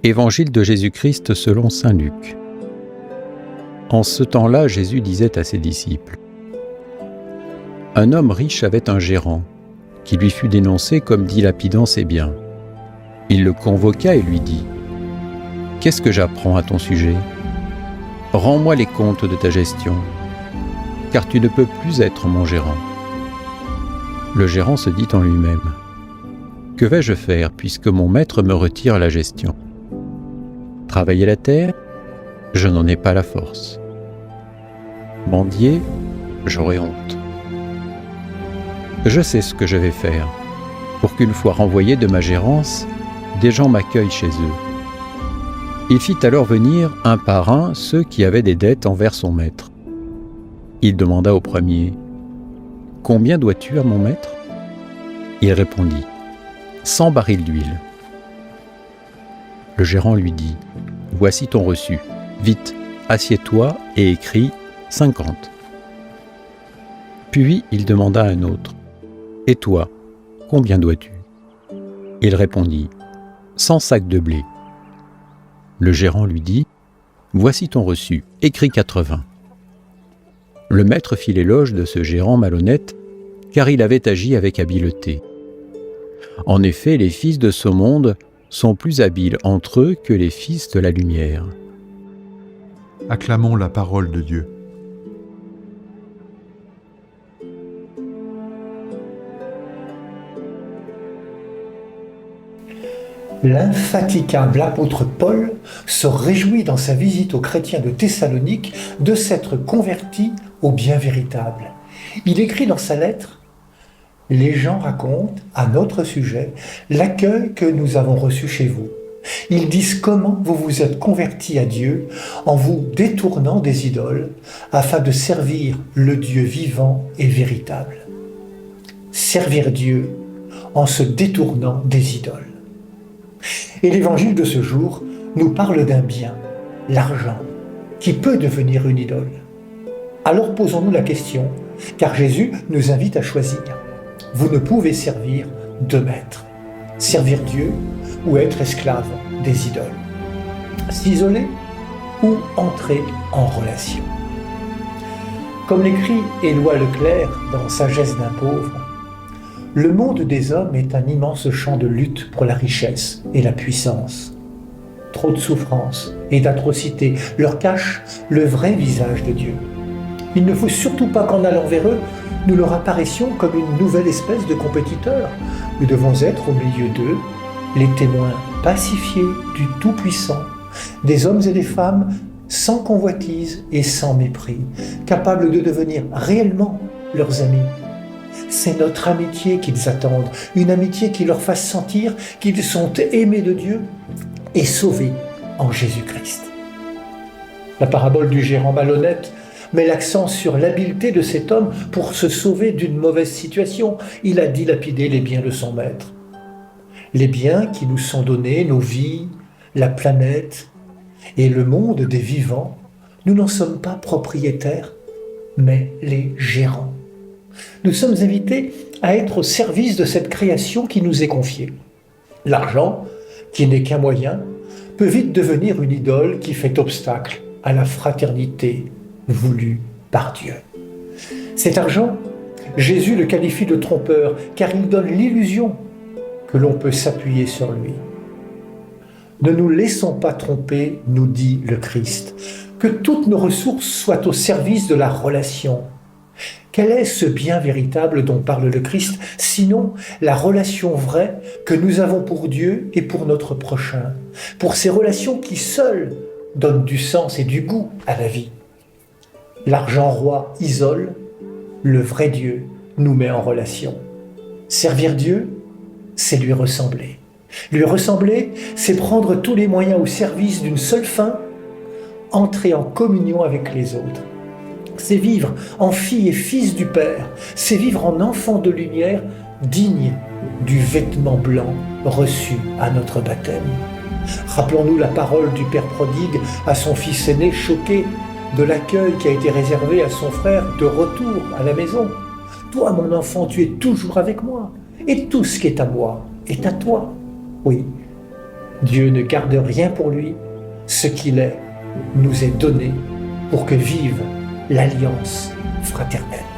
Évangile de Jésus-Christ selon saint Luc. En ce temps-là, Jésus disait à ses disciples : « Un homme riche avait un gérant, qui lui fut dénoncé comme dilapidant ses biens. Il le convoqua et lui dit : « Qu'est-ce que j'apprends à ton sujet ? Rends-moi les comptes de ta gestion, car tu ne peux plus être mon gérant. » Le gérant se dit en lui-même : « Que vais-je faire puisque mon maître me retire la gestion ? Travailler la terre ? Je n'en ai pas la force. Mendier ? J'aurai honte. Je sais ce que je vais faire, pour qu'une fois renvoyé de ma gérance, des gens m'accueillent chez eux. » Il fit alors venir un par un ceux qui avaient des dettes envers son maître. Il demanda au premier : « Combien dois-tu à mon maître ? » Il répondit : « 100 barils d'huile. » Le gérant lui dit : « Voici ton reçu. Vite, assieds-toi et écris 50. » Puis il demanda à un autre : « Et toi, combien dois-tu ? » Il répondit : « 100 sacs de blé. » Le gérant lui dit : « Voici ton reçu, écris 80. » Le maître fit l'éloge de ce gérant malhonnête, car il avait agi avec habileté. En effet, les fils de ce monde sont plus habiles entre eux que les fils de la lumière. Acclamons la parole de Dieu. L'infatigable apôtre Paul se réjouit dans sa visite aux chrétiens de Thessalonique de s'être converti au bien véritable. Il écrit dans sa lettre : « Les gens racontent, à notre sujet, l'accueil que nous avons reçu chez vous. Ils disent comment vous vous êtes convertis à Dieu en vous détournant des idoles, afin de servir le Dieu vivant et véritable. » Servir Dieu en se détournant des idoles. Et l'évangile de ce jour nous parle d'un bien, l'argent, qui peut devenir une idole. Alors posons-nous la question, car Jésus nous invite à choisir. Vous ne pouvez servir deux maîtres, servir Dieu ou être esclave des idoles. S'isoler ou entrer en relation. Comme l'écrit Éloi Leclerc dans Sagesse d'un pauvre, le monde des hommes est un immense champ de lutte pour la richesse et la puissance. Trop de souffrances et d'atrocités leur cachent le vrai visage de Dieu. Il ne faut surtout pas qu'en allant vers eux, nous leur apparaissions comme une nouvelle espèce de compétiteurs. Nous devons être au milieu d'eux, les témoins pacifiés du Tout-Puissant, des hommes et des femmes sans convoitise et sans mépris, capables de devenir réellement leurs amis. C'est notre amitié qu'ils attendent, une amitié qui leur fasse sentir qu'ils sont aimés de Dieu et sauvés en Jésus-Christ. La parabole du gérant malhonnête met l'accent sur l'habileté de cet homme pour se sauver d'une mauvaise situation. Il a dilapidé les biens de son maître. Les biens qui nous sont donnés, nos vies, la planète et le monde des vivants, nous n'en sommes pas propriétaires, mais les gérants. Nous sommes invités à être au service de cette création qui nous est confiée. L'argent, qui n'est qu'un moyen, peut vite devenir une idole qui fait obstacle à la fraternité voulue par Dieu. Cet argent, Jésus le qualifie de trompeur, car il donne l'illusion que l'on peut s'appuyer sur lui. Ne nous laissons pas tromper, nous dit le Christ, que toutes nos ressources soient au service de la relation. Quel est ce bien véritable dont parle le Christ, sinon la relation vraie que nous avons pour Dieu et pour notre prochain, pour ces relations qui seules donnent du sens et du goût à la vie. L'argent roi isole, le vrai Dieu nous met en relation. Servir Dieu, c'est lui ressembler. Lui ressembler, c'est prendre tous les moyens au service d'une seule fin, entrer en communion avec les autres. C'est vivre en fille et fils du Père, c'est vivre en enfant de lumière, digne du vêtement blanc reçu à notre baptême. Rappelons-nous la parole du Père prodigue à son fils aîné, choqué de l'accueil qui a été réservé à son frère de retour à la maison. « Toi, mon enfant, tu es toujours avec moi, et tout ce qui est à moi est à toi. » Oui, Dieu ne garde rien pour lui, ce qu'il est nous est donné pour que vive l'alliance fraternelle.